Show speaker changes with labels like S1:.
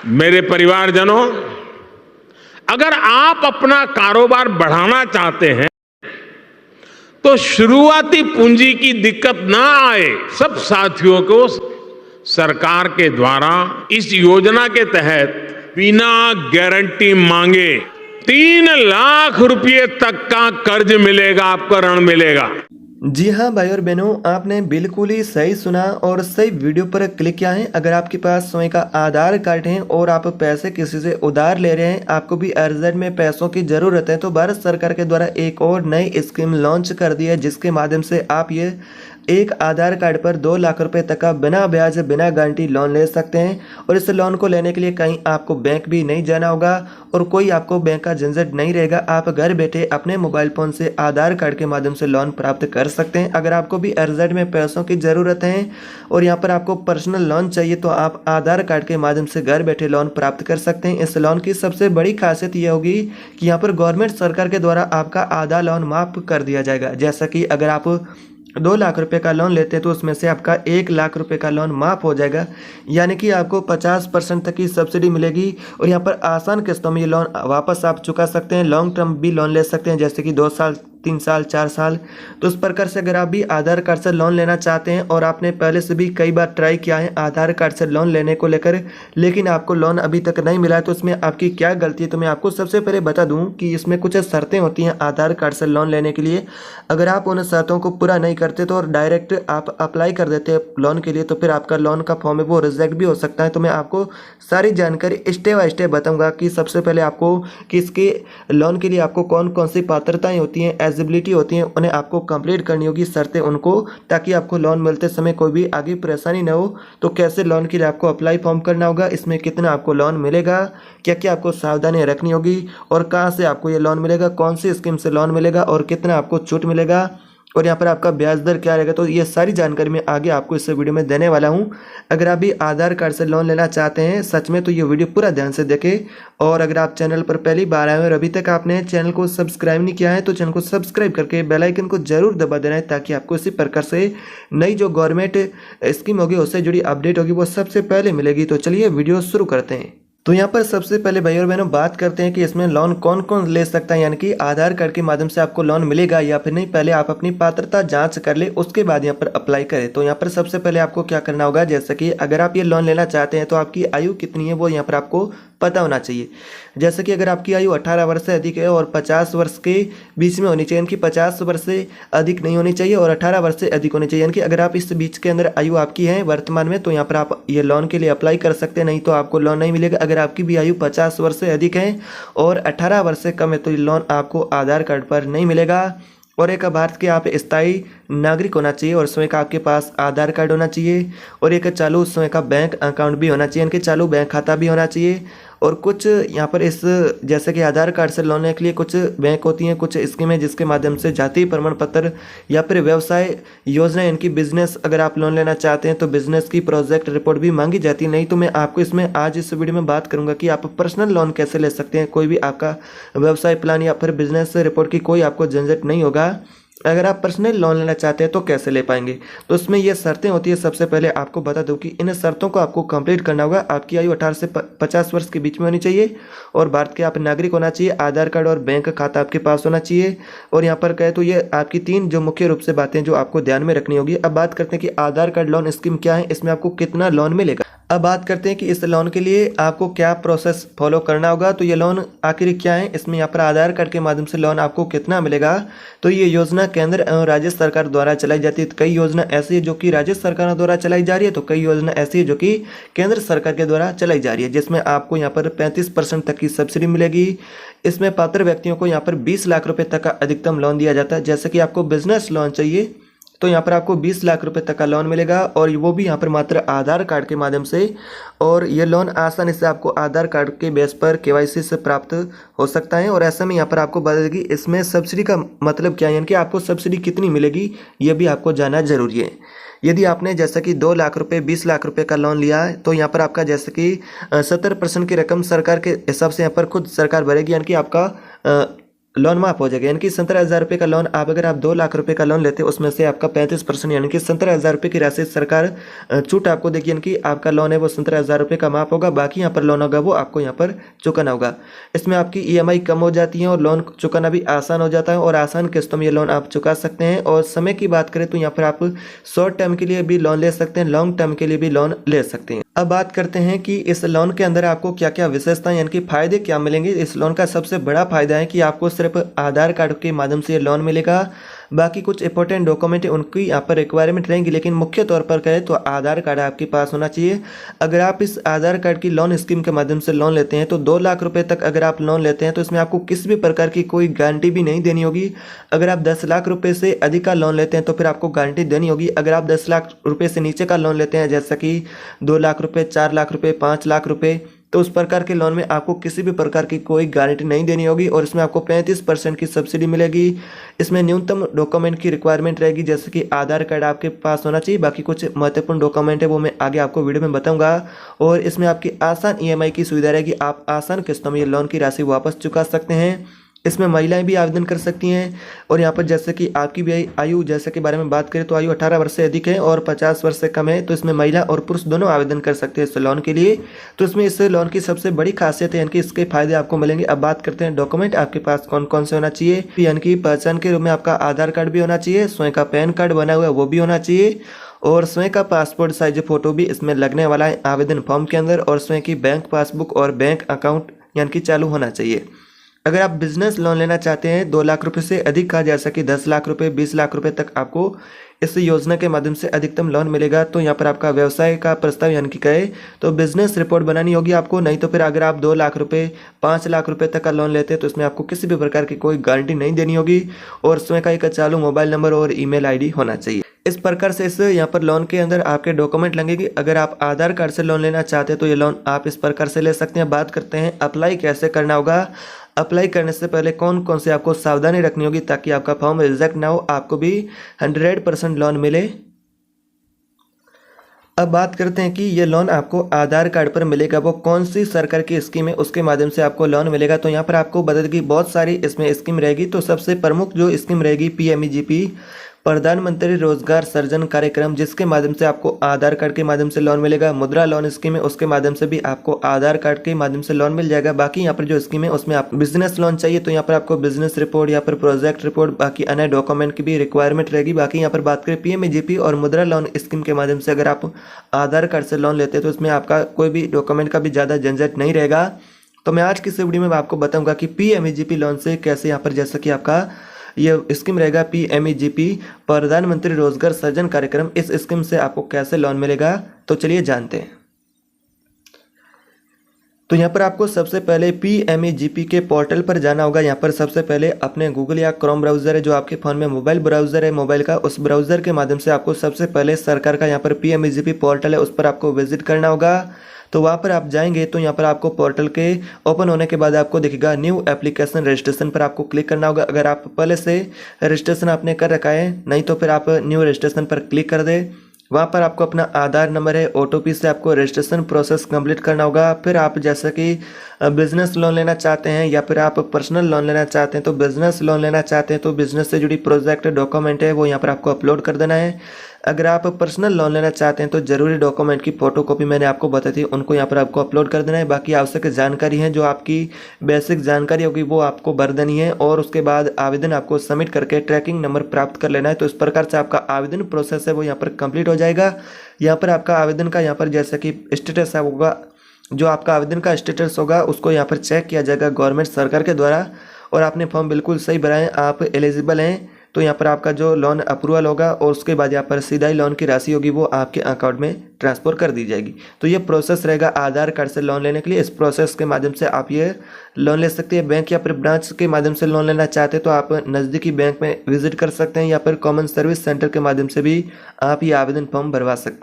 S1: मेरे परिवारजनों, अगर आप अपना कारोबार बढ़ाना चाहते हैं तो शुरुआती पूंजी की दिक्कत ना आए, सब साथियों को सरकार के द्वारा इस योजना के तहत बिना गारंटी मांगे 3 लाख रुपए तक का कर्ज मिलेगा, आपको ऋण मिलेगा।
S2: जी हाँ भाई और बहनों, आपने बिल्कुल ही सही सुना और सही वीडियो पर क्लिक किया है। अगर आपके पास स्वयं का आधार कार्ड है और आप पैसे किसी से उधार ले रहे हैं, आपको भी अर्जेंट में पैसों की ज़रूरत है, तो भारत सरकार के द्वारा एक और नई स्कीम लॉन्च कर दी है, जिसके माध्यम से आप ये एक आधार कार्ड पर 2 लाख रुपए तक का बिना ब्याज बिना गारंटी लोन ले सकते हैं। और इस लोन को लेने के लिए कहीं आपको बैंक भी नहीं जाना होगा और कोई आपको बैंक का झंझट नहीं रहेगा। आप घर बैठे अपने मोबाइल फ़ोन से आधार कार्ड के माध्यम से लोन प्राप्त कर सकते हैं। अगर आपको भी अर्जेंट में पैसों की ज़रूरत है और यहाँ पर आपको पर्सनल लोन चाहिए, तो आप आधार कार्ड के माध्यम से घर बैठे लोन प्राप्त कर सकते हैं। इस लोन की सबसे बड़ी खासियत यह होगी कि यहाँ पर गवर्नमेंट सरकार के द्वारा आपका आधा लोन माफ़ कर दिया जाएगा। जैसा कि अगर आप 2 लाख रुपए का लोन लेते हैं तो उसमें से आपका 1 लाख रुपए का लोन माफ़ हो जाएगा, यानी कि आपको 50% तक की सब्सिडी मिलेगी। और यहाँ पर आसान किस्तों में ये लोन वापस आप चुका सकते हैं। लॉन्ग टर्म भी लोन ले सकते हैं, जैसे कि 2 साल, 3 साल, 4 साल। तो उस प्रकार से अगर आप भी आधार कार्ड से लोन लेना चाहते हैं और आपने पहले से भी कई बार ट्राई किया है आधार कार्ड से लोन लेने को लेकर, लेकिन आपको लोन अभी तक नहीं मिला है, तो इसमें आपकी क्या गलती है, तो मैं आपको सबसे पहले बता दूं कि इसमें कुछ शर्तें होती हैं आधार कार्ड से लोन लेने के लिए। अगर आप उन शर्तों को पूरा नहीं करते तो और डायरेक्ट आप अप्लाई कर देते हैं लोन के लिए, तो फिर आपका लोन का फॉर्म है वो रिजेक्ट भी हो सकता है। तो मैं आपको सारी जानकारी स्टेप बाय स्टेप बताऊंगा कि सबसे पहले आपको किसके लोन के लिए आपको कौन कौन सी पात्रताएं होती हैं, एलिजिबिलिटी होती हैं, उन्हें आपको कंप्लीट करनी होगी, शर्तें उनको, ताकि आपको लोन मिलते समय कोई भी आगे परेशानी न हो। तो कैसे लोन के लिए आपको अप्लाई फॉर्म करना होगा, इसमें कितना आपको लोन मिलेगा, क्या क्या आपको सावधानियां रखनी होगी, और कहाँ से आपको ये लोन मिलेगा, कौन सी स्कीम से लोन मिलेगा और कितना आपको छूट मिलेगा, और यहाँ पर आपका ब्याज दर क्या रहेगा, तो ये सारी जानकारी मैं आगे आपको इस वीडियो में देने वाला हूँ। अगर आप भी आधार कार्ड से लोन लेना चाहते हैं सच में, तो ये वीडियो पूरा ध्यान से देखें। और अगर आप चैनल पर पहली बार आए हैं और अभी तक आपने चैनल को सब्सक्राइब नहीं किया है, तो चैनल को सब्सक्राइब करके बेल आइकन को जरूर दबा देना है, ताकि आपको इसी प्रकार से नई जो गवर्नमेंट स्कीम होगी उससे जुड़ी अपडेट होगी वो सबसे पहले मिलेगी। तो चलिए वीडियो शुरू करते हैं। तो यहाँ पर सबसे पहले भाई और बहनों बात करते हैं कि इसमें लोन कौन कौन ले सकता है, यानी कि आधार कार्ड के माध्यम से आपको लोन मिलेगा या फिर नहीं। पहले आप अपनी पात्रता जांच कर ले, उसके बाद यहाँ पर अप्लाई करें। तो यहाँ पर सबसे पहले आपको क्या करना होगा, जैसे कि अगर आप ये लोन लेना चाहते हैं तो आपकी आयु कितनी है वो यहाँ पर आपको पता होना चाहिए। जैसे कि अगर आपकी आयु 18 वर्ष से अधिक है और 50 वर्ष के बीच में होनी चाहिए, यानी कि 50 वर्ष से अधिक नहीं होनी चाहिए और 18 वर्ष से अधिक होनी चाहिए, यानी कि अगर आप इस बीच के अंदर आयु आपकी है वर्तमान में, तो यहाँ पर आप ये लोन के लिए अप्लाई कर सकते हैं, नहीं तो आपको लोन नहीं मिलेगा। अगर आपकी भी आयु 50 वर्ष से अधिक है और 18 वर्ष से कम है, तो ये लोन आपको आधार कार्ड पर नहीं मिलेगा। और एक भारत के आप स्थायी नागरिक होना चाहिए और स्वयं का आपके पास आधार कार्ड होना चाहिए और एक चालू स्वयं का बैंक अकाउंट भी होना चाहिए, यानी कि चालू बैंक खाता भी होना चाहिए। और कुछ यहाँ पर इस जैसे कि आधार कार्ड से लोन लेने के लिए कुछ बैंक होती हैं, कुछ स्कीमें जिसके माध्यम से जातीय प्रमाण पत्र या फिर व्यवसाय योजना, यानी बिजनेस, अगर आप लोन लेना चाहते हैं तो बिजनेस की प्रोजेक्ट रिपोर्ट भी मांगी जाती है। नहीं तो मैं आपको इसमें आज इस वीडियो में बात करूंगा कि आप पर्सनल लोन कैसे ले सकते हैं। कोई भी आपका व्यवसाय प्लान या फिर बिजनेस रिपोर्ट की कोई आपको झंझट नहीं होगा। अगर आप पर्सनल लोन लेना चाहते हैं तो कैसे ले पाएंगे, तो उसमें ये शर्तें होती है। सबसे पहले आपको बता दूं कि इन शर्तों को आपको कंप्लीट करना होगा। आपकी आयु 18 से 50 वर्ष के बीच में होनी चाहिए और भारत के आप नागरिक होना चाहिए, आधार कार्ड और बैंक खाता आपके पास होना चाहिए। और यहाँ पर कहे तो ये आपकी 3 जो मुख्य रूप से बातें जो आपको ध्यान में रखनी होगी। अब बात करते हैं कि आधार कार्ड लोन स्कीम क्या है, इसमें आपको कितना लोन मिलेगा। अब बात करते हैं कि इस लोन के लिए आपको क्या प्रोसेस फॉलो करना होगा। तो ये लोन आखिर क्या है, इसमें यहाँ पर आधार कार्ड के माध्यम से लोन आपको कितना मिलेगा। तो ये योजना केंद्र एवं राज्य सरकार द्वारा चलाई जाती है। कई योजना ऐसी है जो कि राज्य सरकार द्वारा चलाई जा रही है, तो कई योजना ऐसी है जो कि केंद्र सरकार के द्वारा चलाई जा रही है, जिसमें आपको यहाँ पर 35% तक की सब्सिडी मिलेगी। इसमें पात्र व्यक्तियों को यहाँ पर 20 लाख रुपये तक का अधिकतम लोन दिया जाता है। जैसे कि आपको बिजनेस लोन चाहिए तो यहाँ पर आपको 20 लाख रुपए तक का लोन मिलेगा और वो भी यहाँ पर मात्र आधार कार्ड के माध्यम से। और ये लोन आसानी से आपको आधार कार्ड के बेस पर केवाईसी से प्राप्त हो सकता है। और ऐसे में यहाँ पर आपको बता देगी इसमें सब्सिडी का मतलब क्या है, यानी कि आपको सब्सिडी कितनी मिलेगी ये भी आपको जानना जरूरी है। यदि आपने जैसे कि 2 लाख रुपए 20 लाख रुपए का लोन लिया है, तो यहाँ पर आपका जैसे कि 70% की रकम सरकार के हिसाब से यहाँ पर खुद सरकार भरेगी, यानी कि आपका लोन माफ हो जाएगा। यानी कि 17,000 रुपये का लोन अगर आप 2 लाख रुपए का लोन लेते हैं उसमें से आपका 35% यानी कि 17,000 रुपये की राशि सरकार छूट आपको देगी। यानी कि आपका लोन है वो 17,000 रुपये का माफ होगा, बाकी यहाँ पर लोन होगा वो आपको यहाँ पर चुकाना होगा। इसमें आपकी EMI कम हो जाती है और लोन चुकाना भी आसान हो जाता है और आसान किस्तों में ये लोन आप चुका सकते हैं। और समय की बात करें तो यहाँ पर आप शॉर्ट टर्म के लिए भी लोन ले सकते हैं, लॉन्ग टर्म के लिए भी लोन ले सकते हैं। अब बात करते हैं कि इस लोन के अंदर आपको क्या क्या विशेषताएं यानी कि फायदे क्या मिलेंगे। इस लोन का सबसे बड़ा फायदा है कि आपको सिर्फ आधार कार्ड के माध्यम से ये लोन मिलेगा। बाकी कुछ इंपॉर्टेंट डॉक्यूमेंट उनकी यहाँ पर रिक्वायरमेंट रहेंगी, लेकिन मुख्य तौर पर कहें तो आधार कार्ड आपके पास होना चाहिए। अगर आप इस आधार कार्ड की लोन स्कीम के माध्यम से लोन लेते हैं तो 2 लाख रुपए तक अगर आप लोन लेते हैं तो इसमें आपको किसी भी प्रकार की कोई गारंटी भी नहीं देनी होगी। अगर आप 10 लाख रुपए से अधिक का लोन लेते हैं तो फिर आपको गारंटी देनी होगी। अगर आप 10 लाख रुपए से नीचे का लोन लेते हैं जैसा कि 2 लाख रुपए, 4 लाख रुपए, 5 लाख रुपए, तो उस प्रकार के लोन में आपको किसी भी प्रकार की कोई गारंटी नहीं देनी होगी और इसमें आपको 35% की सब्सिडी मिलेगी। इसमें न्यूनतम डॉक्यूमेंट की रिक्वायरमेंट रहेगी जैसे कि आधार कार्ड आपके पास होना चाहिए। बाकी कुछ महत्वपूर्ण डॉक्यूमेंट है वो मैं आगे आपको वीडियो में बताऊंगा। और इसमें आपकी आसान EMI की सुविधा रहेगी, आप आसान किस्तों में ये लोन की राशि वापस चुका सकते हैं। इसमें महिलाएं भी आवेदन कर सकती हैं। और यहाँ पर जैसे कि आपकी भी आयु जैसे के बारे में बात करें तो आयु 18 वर्ष से अधिक है और 50 वर्ष से कम है, तो इसमें महिला और पुरुष दोनों आवेदन कर सकते हैं इस लोन के लिए। तो इसमें इस लोन की सबसे बड़ी खासियत है यानी कि इसके फायदे आपको मिलेंगे। अब बात करते हैं डॉक्यूमेंट आपके पास कौन कौन से होना चाहिए। यानी कि पहचान के रूप में आपका आधार कार्ड भी होना चाहिए, स्वयं का पैन कार्ड बना हुआ है वो भी होना चाहिए और स्वयं का पासपोर्ट साइज फोटो भी इसमें लगने वाला है आवेदन फॉर्म के अंदर। और स्वयं की बैंक पासबुक और बैंक अकाउंट यानी कि चालू होना चाहिए। अगर आप बिजनेस लोन लेना चाहते हैं 2 लाख रुपए से अधिक का जैसा कि 10 लाख रुपए, 20 लाख रुपए तक आपको इस योजना के माध्यम से अधिकतम लोन मिलेगा। तो यहाँ पर आपका व्यवसाय का प्रस्ताव यानी कि कहे तो बिजनेस रिपोर्ट बनानी होगी आपको। नहीं तो फिर अगर आप 2 लाख रुपए, 5 लाख रुपए तक का लोन लेते हैं तो इसमें आपको किसी भी प्रकार की कोई गारंटी नहीं देनी होगी और स्वयं का एक चालू मोबाइल नंबर और ईमेल ID होना चाहिए। इस प्रकार से इस यहाँ पर लोन के अंदर आपके डॉक्यूमेंट लगेंगे। अगर आप आधार कार्ड से लोन लेना चाहते हैं तो ये लोन आप इस प्रकार से ले सकते हैं। बात करते हैं अप्लाई कैसे करना होगा। अप्लाई करने से पहले कौन कौन से आपको सावधानी रखनी होगी ताकि आपका फॉर्म रिजेक्ट ना हो, आपको भी 100% लोन मिले। अब बात करते हैं कि ये लोन आपको आधार कार्ड पर मिलेगा, वो कौन सी सरकार की स्कीम है उसके माध्यम से आपको लोन मिलेगा। तो यहाँ पर आपको बता दें कि बहुत सारी इसमें स्कीम रहेगी। तो सबसे प्रमुख जो स्कीम रहेगी PMEGP, प्रधानमंत्री रोजगार सृजन कार्यक्रम, जिसके माध्यम से आपको आधार कार्ड के माध्यम से लोन मिलेगा। मुद्रा लोन स्कीम है उसके माध्यम से भी आपको आधार कार्ड के माध्यम से लोन मिल जाएगा। बाकी यहाँ पर जो स्कीम है उसमें आप बिजनेस लोन चाहिए तो यहाँ पर आपको बिजनेस रिपोर्ट, यहाँ पर प्रोजेक्ट रिपोर्ट, बाकी अन्य डॉक्यूमेंट की भी रिक्वायरमेंट रहेगी। बाकी यहाँ पर बात करें PMEGP और मुद्रा लोन स्कीम के माध्यम से अगर आप आधार कार्ड से लोन लेते हैं तो इसमें आपका कोई भी डॉक्यूमेंट का भी ज़्यादा झंझट नहीं रहेगा। तो मैं आज की इस वीडियो में आपको बताऊंगा कि PMEGP लोन से कैसे यहाँ पर जैसा कि आपका ये स्कीम रहेगा PMEGP, प्रधानमंत्री रोजगार सृजन कार्यक्रम, इस स्कीम से आपको कैसे लोन मिलेगा तो चलिए जानते हैं। तो यहाँ पर आपको सबसे पहले PMEGP के पोर्टल पर जाना होगा। यहाँ पर सबसे पहले अपने गूगल या क्रोम ब्राउजर है जो आपके फ़ोन में मोबाइल ब्राउजर है मोबाइल का, उस ब्राउजर के माध्यम से आपको सबसे पहले सरकार का यहाँ पर PMEGP पोर्टल है उस पर आपको विजिट करना होगा। तो वहाँ पर आप जाएंगे तो यहाँ पर आपको पोर्टल के ओपन होने के बाद आपको दिखेगा न्यू एप्लीकेशन रजिस्ट्रेशन पर आपको क्लिक करना होगा। अगर आप पहले से रजिस्ट्रेशन आपने कर रखा है, नहीं तो फिर आप न्यू रजिस्ट्रेशन पर क्लिक कर दे। वहाँ पर आपको अपना आधार नंबर है OTP से आपको रजिस्ट्रेशन प्रोसेस कंप्लीट करना होगा। फिर आप जैसे कि बिजनेस लोन लेना चाहते हैं या फिर आप पर्सनल लोन लेना चाहते हैं तो बिजनेस लोन लेना चाहते हैं तो बिजनेस से जुड़ी प्रोजेक्ट डॉक्यूमेंट है वो यहाँ पर आपको अपलोड कर देना है। अगर आप पर्सनल लोन लेना चाहते हैं तो जरूरी डॉक्यूमेंट की फोटोकॉपी मैंने आपको बताई थी उनको यहाँ पर आपको अपलोड कर देना है। बाकी आवश्यक जानकारी है जो आपकी बेसिक जानकारी होगी वो आपको भर देनी है और उसके बाद आवेदन आपको सबमिट करके ट्रैकिंग नंबर प्राप्त कर लेना है। तो इस प्रकार से आपका आवेदन प्रोसेस है वो यहाँ पर कंप्लीट हो जाएगा। यहाँ पर आपका आवेदन का यहाँ पर जैसे कि स्टेटस होगा, जो आपका आवेदन का स्टेटस होगा उसको यहाँ पर चेक किया जाएगा गवर्नमेंट सरकार के द्वारा और आपने फॉर्म बिल्कुल सही भरा है, आप एलिजिबल हैं तो यहाँ पर आपका जो लोन अप्रूवल होगा और उसके बाद यहाँ पर सीधा ही लोन की राशि होगी वो आपके अकाउंट में ट्रांसफ़र कर दी जाएगी। तो ये प्रोसेस रहेगा आधार कार्ड से लोन लेने के लिए। इस प्रोसेस के माध्यम से आप ये लोन ले सकते हैं। बैंक या फिर ब्रांच के माध्यम से लोन लेना चाहते हैं तो आप नज़दीकी बैंक में विजिट कर सकते हैं या फिर कॉमन सर्विस सेंटर के माध्यम से भी आप ये आवेदन फॉर्म भरवा सकते हैं।